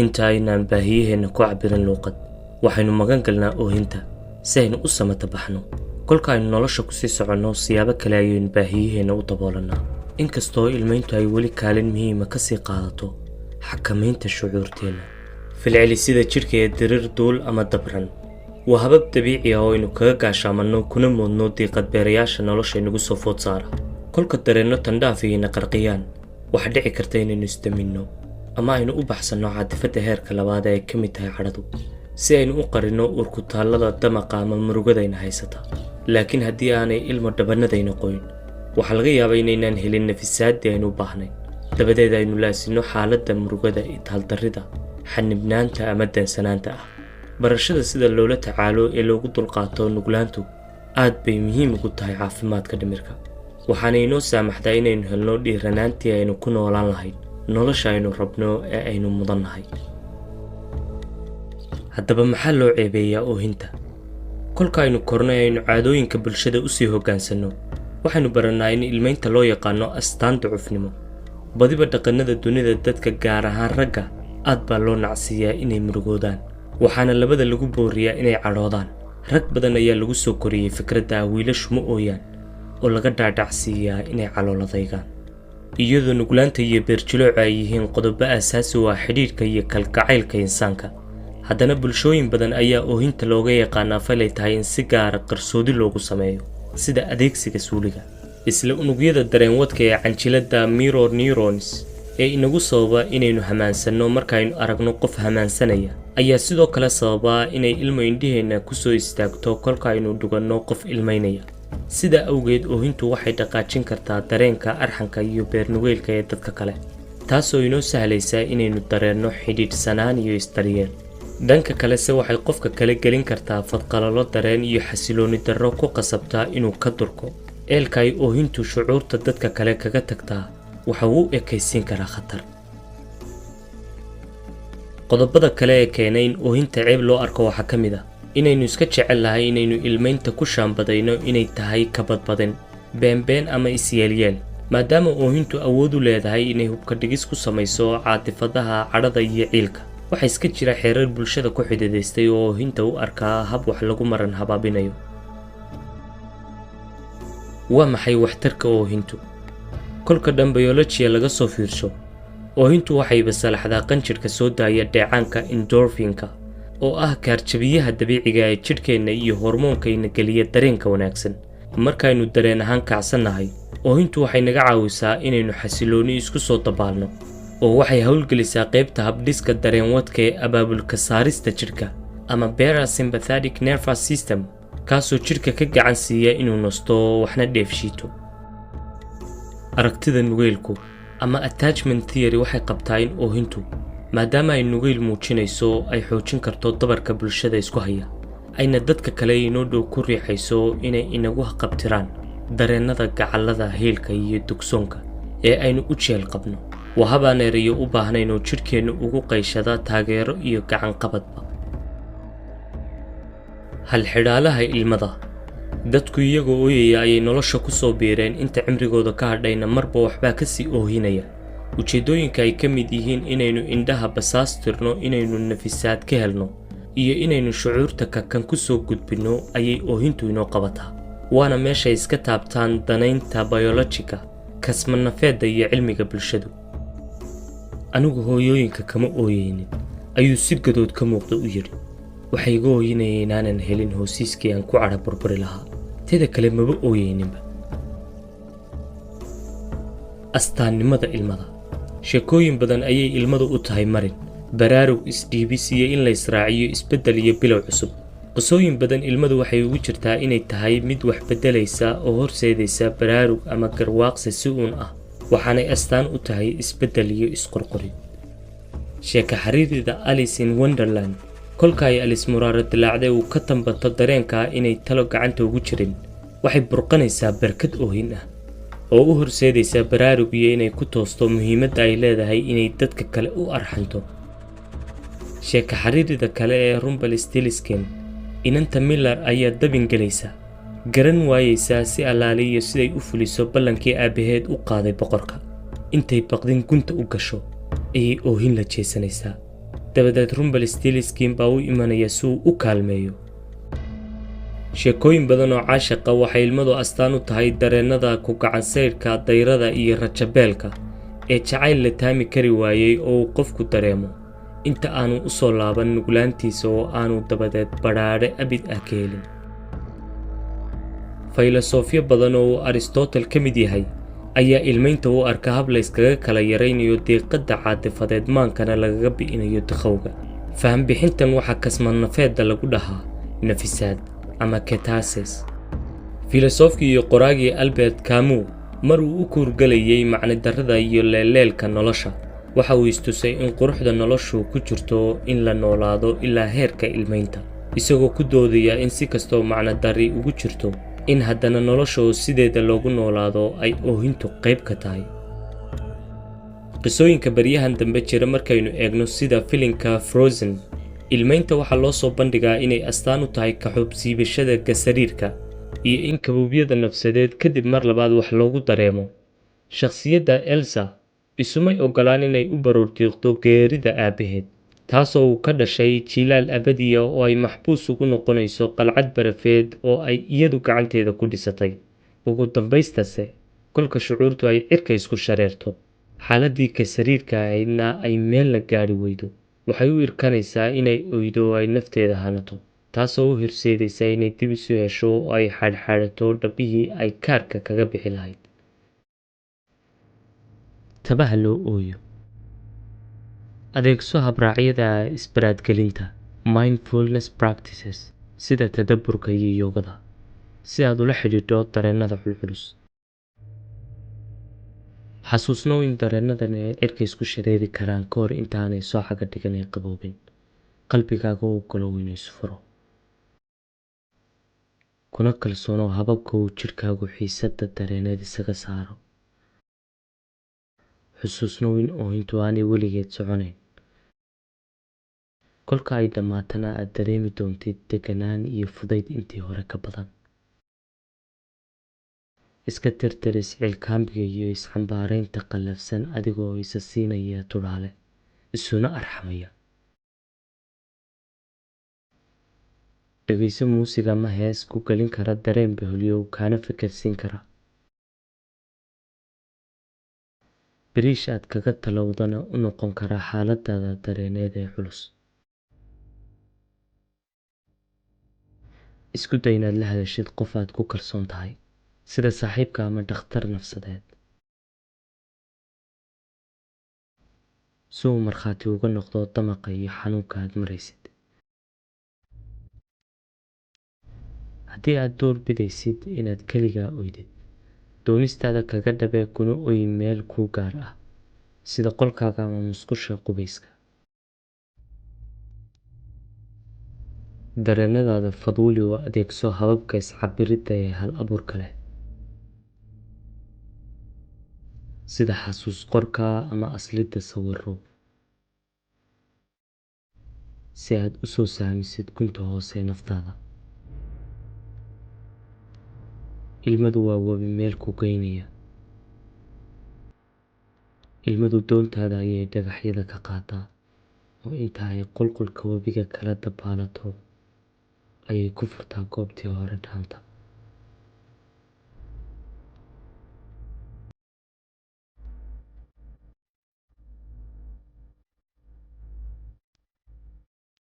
inta aynaan baahiyaheena ku cabirin luuqad waxaynu magan galnaa oohinta si aynu u samata baxno kolka aynu nolosha ku sii soconno siyaabo kale ayaynu baahiyaheena u daboolanaa inkastoo ilmayntu ay weli kaalin muhiima ka sii qaadato xakamaynta shucuurteena filcilisida jidhka ee dirir duul ama dabran waa habab dabiici ah oo aynu kaga gaashaamanno kuna moodno diiqad beerayaasha nolosha inagu soo food saara kolka dareenno tandhaafiyayna qarqiyaan waxaa dhici karta inaynu isdaminno ama aynu u baxsanno caadifadda heerka labaad ee ay ka mid tahay cadhadu si aynu u qarinno urkutaallada damaqa ama murugadayna haysata laakiin haddii aanay ilmo dhabanadayna qoyn waxaa laga yaabaa inaynaan helin nafisaaddii aynu u baahnayn dabadeed aynu laasinno xaaladda murugada itaaldarrida xanibnaanta ama dansanaanta ah barashada sida loola tacaalo ee loogu dulqaato nuglaantu aad bay muhiim ugu tahay caafimaadka dhimirka waxaana inoo saamaxdaa inaynu helno dhiiranaantii aynu ku noolaan lahayn nolosha aynu rabno ee aynu mudannahay haddaba maxaa loo ceebeeyaa oohinta kolka aynu korno ee aynu caadooyinka bulshada u sii hoggaansanno waxaynu barannaa in ilmaynta loo yaqaano astaan ducufnimo badiba dhaqannada dunida dadka gaar ahaan ragga aad baa loo nacsiiyaa inay murugoodaan waxaana labada lagu booriyaa inay cadhoodaan rag badan ayaa lagu soo koriyey fikradda ah wiilashu ma ooyaan oo laga dhaadhacsiiyaa inay calooladaygaan iyadoo nuglaanta iyo beerjilooca ay yihiin qodobo aasaasi u ah xidhiidhka iyo kalgacaylka insaanka haddana bulshooyin badan ayaa oohinta looga yaqaanaa falay tahay in si gaara qarsoodi loogu sameeyo sida adeegsiga suuliga isla unugyada dareenwadka ee canjiladda mirror neurons ee inagu sababa inaynu hamaansanno markaaynu aragno qof hamaansanaya ayaa sidoo kale sababaa inay ilmo indhaheenna ku soo istaagto kolka aynu dhuganno qof ilmaynaya sida awgeed oohintu waxay dhaqaajin kartaa dareenka arxanka iyo beernugeylka ee dadka kale taasoo inoo sahlaysa inaynu dareenno xidhiidhsanaan iyo isdaryeel dhanka kale se waxay qofka kale gelin kartaa fadqalalo dareen iyo xasilooni darro ku qasabtaa inuu ka durko eelka ay oohintu shucuurta dadka kale kaga tagtaa waxa uu ekaysiin karaa khatar qodobada kale ee keenay in oohinta ceeb loo arko waxaa ka mid ah inaynu iska jecel lahay inaynu ilmaynta ku shaambadayno inay tahay ka badbadin beenbeen ama isyeelyeel maadaama oohintu awood u leedahay inay hubka dhigis ku samayso caatifadaha cadhada iyo ciilka waxaa iska jira xeerar bulshada ku xididaystay oo oohinta u arkaa hab wax lagu maran habaabinayo waa maxay waxtarka oohintu kolka dhan biolojiya laga soo fiirsho oohintu waxayba salaxdaa qanjirhka soo daaya dheecaanka endorfinka oo ah kaarjabiyaha dabiiciga ee jidhkeenna iyo hormoonkayna geliya dareenka wanaagsan markaynu dareen ahaan kacsannahay oohintu waxay naga caawisaa inaynu xasilooni isku soo dabaalno oo waxay howlgelisaa qaybta habdhiska dareenwadka ee abaabulka saarista jidhka ama parasympathetic nervous system kaasoo jidhka ka gacan siiya inuu nasto waxna dheefshiito aragtida nugeylku ama attachment theory waxay qabtaa in oohintu maadaama ay nugeyl muujinayso ay xoojin karto dabarka bulshada isku haya ayna dadka kale inoo dhow ku riixayso inay inagu qabtiraan dareennada gacallada heelka iyo dugsoonka ee aynu u jeel qabno waa habaan erayo u baahnayn oo jidhkeennu ugu qayshada taageero iyo gacanqabadba halxidhaalaha ilmada dadku iyagoo ooyaya ayay nolosha ku soo biireen inta cimrigooda ka hadhayna marba waxbaa ka sii oohinaya ujeeddooyinka ay ka mid yihiin inaynu indhaha basaastirno inaynu nafisaad ka helno iyo inaynu shucuurta kakan ku soo gudbinno ayay oohintu inoo qabataa waana meeshay iska taabtaan danaynta bayolojika kasmanafeedda iyo cilmiga bulshadu anigu hooyooyinka kama ooyeynin ayuu si gadood ka muuqda u yidhi waxay iga ooyinaya inaanan helin hoosiiskii aan ku cadha burburi lahaa teda kale maba ooyeyninba astaannimada ilmada sheekooyin badan ayay ilmadu u tahay marin baraarug isdhiibis iyo in la israaciyo isbeddel iyo bilow cusub qisooyin badan ilmadu waxay ugu jirtaa inay tahay mid wax beddelaysa oo horseedaysa baraarug ama garwaaqsi si uun ah waxaanay astaan u tahay isbeddel iyo isqorqorin sheeka xariirida alice in wonderland kolka ay alice muraaro dilaacday uu ka tambato dareenkaa inay talo gacanta ugu jirin waxay burqanaysaa barkad oohin ah oo u horseedaysa baraarug iyo inay ku toosto muhiimadda ay leedahay inay dadka kale u arxanto sheeka xariirida kale ee rumpelstiltskin inanta miller ayaa dabin gelaysa garan waayaysaa si allaaliyo siday u fuliso ballankii aabbaheed u qaaday boqorka intay baqdin gunta u gasho ayay oohin la jeesanaysaa dabadeed Rumpelstiltskin baa u imanaya si uu u kaalmeeyo. sheekooyin badan oo caashiqa waxay ilmadu astaan u tahay dareennada ku gacansaydhka, dayrada iyo rajabeelka ee jacayl la taami kari waayey oo uu qofku dareemo inta aanu u soo laaban nuglaantiisa oo aanu dabadeed badhaadhe abid ah ka helin. faylosofyo badan oo uu Aristotle ka mid yahay ayaa ilmaynta u arka hab layskaga kala yaraynayo diiqadda caatifadeed maankana lagaga bi'inayo dikhowga. fahanbixintan waxaa kasmadnafeedda lagu dhahaa nafisaad ama ketasis. filosofkii iyo qoraagii Albert Camus mar uu u kuurgalayay macnidarrada iyo leeleelka nolosha waxa uu istusay in quruxda noloshu ku jirto in la noolaado ilaa heerka ilmaynta, isagoo ku doodaya in si kastoo macnodari ugu jirto in haddana nolosha oo sideeda loogu noolaado ay oohintu qayb ka tahay. qisooyinka baryahan dambe jira markaynu eegno sida filimka Frozen, ilmaynta waxaa loo soo bandhigaa inay astaan u tahay kaxoobsiibashada gasariirka iyo in kabuubyada nafsadeed kadib mar labaad wax loogu dareemo. shakhsiyadda Elsa isumay ogolaan inay u baroordiiqdo geerida aabbaheed, taasoo uu ka dhashay jiilaal abadiya oo ay maxbuus ugu noqonayso qalcad barafeed oo ay iyadu gacanteeda ku dhisatay. ugu dambaystase, kolka shucuurtu ay cirka isku shareerto, xaaladdii kasariirka ahaydna ay meel la gaadhi weydo, waxay u irkanaysaa inay oydo oo ay nafteeda hanato, taasoo u horseedaysa inay dib isu hesho oo ay xadhxadhato dhabbihii ay kaarka kaga bixi lahayd. tabaha loo ooyo. adeegso habraacyada isbaraadgelinta mindfulness practices sida tadabburka iyo yoogada si aad ula xidhiidho dareennada culculus. xasuusnow in dareennadan ay cirka isku shareeri karaan ka hor intaanay soo xaga dhigan ee qaboobin. qalbigaaga u ogolow inuu isfuro, kuna kalsoonow hababka uu jidhkaagu xiisadda dareeneed isaga saaro. xusuusnow in oohintu aanay weligeed soconayn, kolka ay dhammaatana aad dareemi doontid deganaan iyo fudayd intii hore ka badan. iska tirtir iscilkaambiga iyo isxambaaraynta qallafsan adigoo isa siinaya tudhaale, isuna arxamaya. dhegayso muusig ama hees ku gelin kara dareen baholyow kaana fikirsiin kara. biriish aad kaga talowdana u noqon kara xaaladaada dareeneed ee culus. isku day inaad la hadashid qof aad ku kalsoon tahay, sida saaxiibka ama dhakhtar nafsadeed, si uu markhaati uga noqdo damaqa iyo xanuunka aad maraysid. haddii aad door bidaysid inaad keligaa oydid, doonistaada kaga dhabee kuna oy meel kuu gaar ah, sida qolkaaga ama musqusha qubayska. dareennadaada faduuli oo adeegso hababka iscabiridda ee hal abuurka leh, sida xasuus qorka ama aslidda sawirro, si aad u soo saamisid gunta hoose ee naftaada. ilmadu waa webi meel ku geynaya. ilmadu doontaada ayay dhagaxyada ka qaadaa, oo inta ay qulqulka webiga kala dabaalato ayay ku furtaa goobtii hore dhaanta.